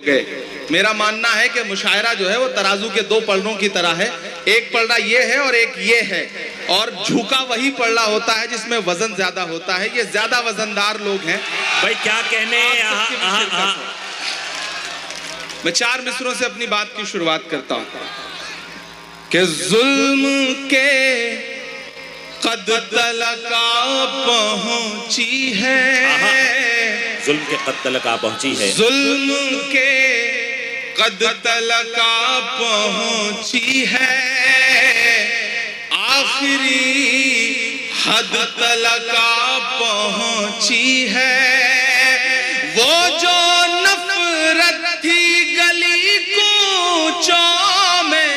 गए। मेरा मानना है कि मुशायरा जो है वो तराजू के दो पलड़ों की तरह है, एक पलड़ा ये है और एक ये है, और झुका वही पलड़ा होता है जिसमें वजन ज्यादा होता है। ये ज्यादा वजनदार लोग हैं। भाई क्या कहने। मैं 4 मिसरों से अपनी बात की शुरुआत करता हूं कि जुल्म के कद तलका पहुंची है, जुल्म के कद तलका पहुंची है, जुल्म के कद तलका पहुंची है, आखिरी हद तलका पहुंची है। वो जो नफरत थी गली कूचों में,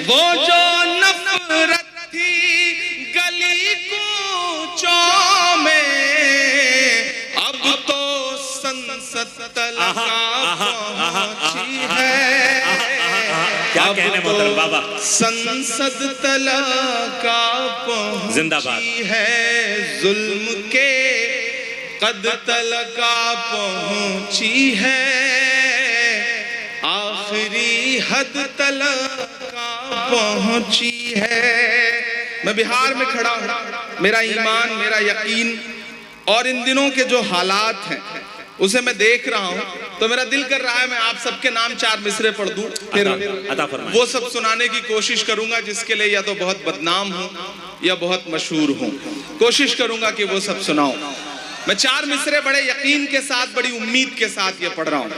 वो जो नफरत थी गली कूचों में, अब तो संसद तलका पहुंची है। क्या कहने मोहतरम बाबा, संसद तलका पहुंची है, जुल्म के कद तलका पहुंची है, आखिरी हद तलका पहुंची है। मैं बिहार में खड़ा हूं, मेरा ईमान, मेरा यकीन और इन दिनों के जो हालात हैं उसे मैं देख रहा हूं, तो मेरा दिल कर रहा है मैं आप सबके नाम 4 मिसरे पढ़ दूं, फिर वो सब सुनाने की कोशिश करूंगा जिसके लिए या तो बहुत बदनाम हूं या बहुत मशहूर हूं। कोशिश करूंगा कि वो सब सुनाऊं। मैं 4 मिसरे बड़े यकीन के साथ, बड़ी उम्मीद के साथ ये पढ़ रहा हूं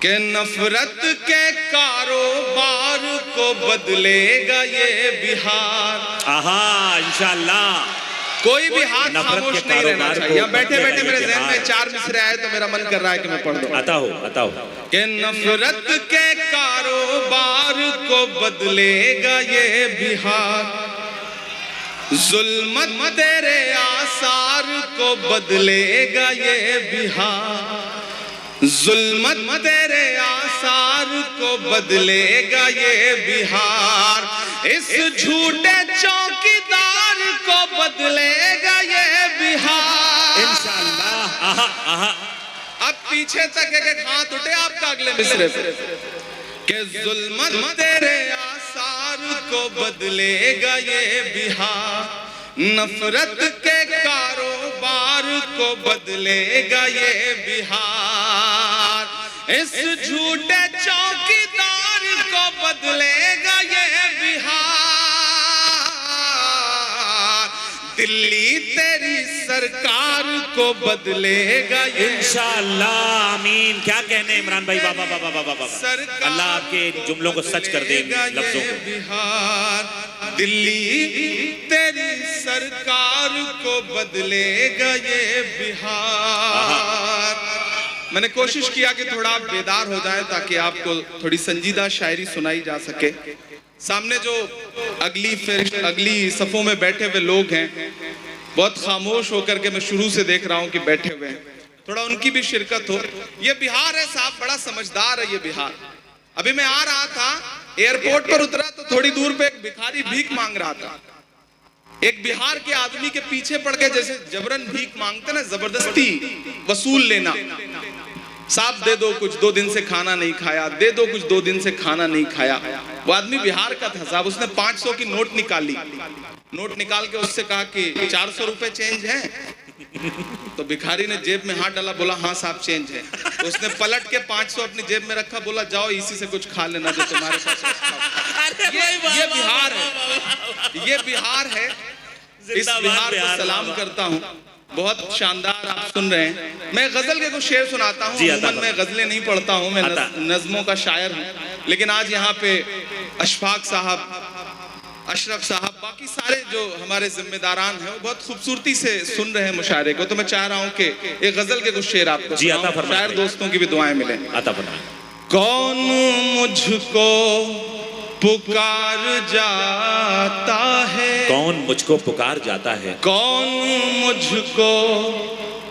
कि नफरत के कारोबार को बदलेगा ये बिहार। आहा, इंशाअल्लाह। कोई भी हाथ खामोश नहीं रहना चाहिए। यहाँ बैठे बैठे मेरे ज़हन में 4 मिसरे आए तो मेरा मन कर रहा है कि मैं पढ़ दूं। आता हो कि नफरत के कारोबार को बदलेगा ये बिहार, जुल्मत तेरे आसार को बदलेगा ये बिहार, जुल्मत तेरे आसार को बदलेगा ये बिहार, इस झूठे चौकीदार को बदलेगा ये बिहार इंशाअल्लाह। अब पीछे तक एक हाथ उठे आपका अगले मिसरे पे कि जुल्मत तेरे आसार को बदलेगा ये बिहार, नफरत के कारोबार को बदलेगा ये बिहार, इस झूठे चौकीदार को बदलेगा ये बिहार, दिल्ली तेरी सरकार को बदलेगा इंशाअल्लाह। आमीन। क्या कहने इमरान भाई, बाबा बाबा बाबा बाबा, अल्लाह आपके जुमलों को सच कर दे, लफ्जों को। बिहार दिल्ली तेरी सरकार को बदलेगा ये बिहार। मैंने कोशिश किया कि थोड़ा आप बेदार हो जाए ताकि आपको थोड़ी संजीदा शायरी सुनाई जा सके। सामने जो अगली सफों में बैठे हुए लोग हैं, बहुत खामोश होकर के मैं शुरू से देख रहा हूं कि बैठे हुए हैं, थोड़ा उनकी भी शिरकत हो। ये बिहार है साहब, बड़ा समझदार है ये बिहार। अभी मैं आ रहा था, एयरपोर्ट पर उतरा तो थोड़ी दूर पे एक भिखारी भीख मांग रहा था। एक बिहार के आदमी के पीछे पड़ के जैसे जबरन भीख मांगते ना, जबरदस्ती वसूल लेना, साहब दे दो कुछ, 2 दिन से खाना नहीं खाया, दे दो कुछ, 2 दिन से खाना नहीं खाया। वो आदमी बिहार का था साहब, उसने 500 की नोट निकाली, नोट निकाल के उससे कहा कि 400 रुपए चेंज है। तो भिखारी ने जेब में हाथ डाला, बोला हाँ साहब चेंज है। तो उसने पलट के 500 अपनी जेब में रखा, बोला जाओ इसी से कुछ खा लेना जो तुम्हारे पास है। ये बिहार है, ये बिहार है। इस बिहार को सलाम करता हूँ। बहुत शानदार आप सुन रहे हैं। मैं गजल के कुछ शेर सुनाता हूँ। मैं गजलें नहीं पढ़ता हूँ, मैं नज़्मों का शायर हूँ, लेकिन आज यहाँ पे अशफाक साहब, अशरफ साहब, बाकी सारे जो हमारे जिम्मेदारान हैं वो बहुत खूबसूरती से सुन रहे हैं मुशायरे को, तो मैं चाह रहा हूँ कि एक गजल के कुछ शेर आपको शायर दोस्तों की भी दुआएं मिले। कौन मुझको पुकार जाता है, कौन मुझको पुकार जाता है, कौन मुझको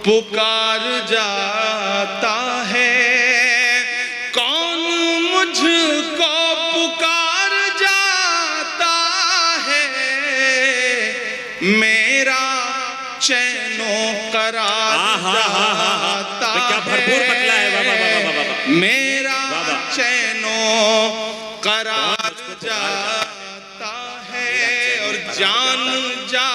पुकार जाता है, कौन मुझको पुकार जाता है, मेरा चैनो करार जाता है। भरपूर पतला है। वाह वाह वाह वाह वाह। मेरा वाह वाह। चैनो करार जाता है और जान जा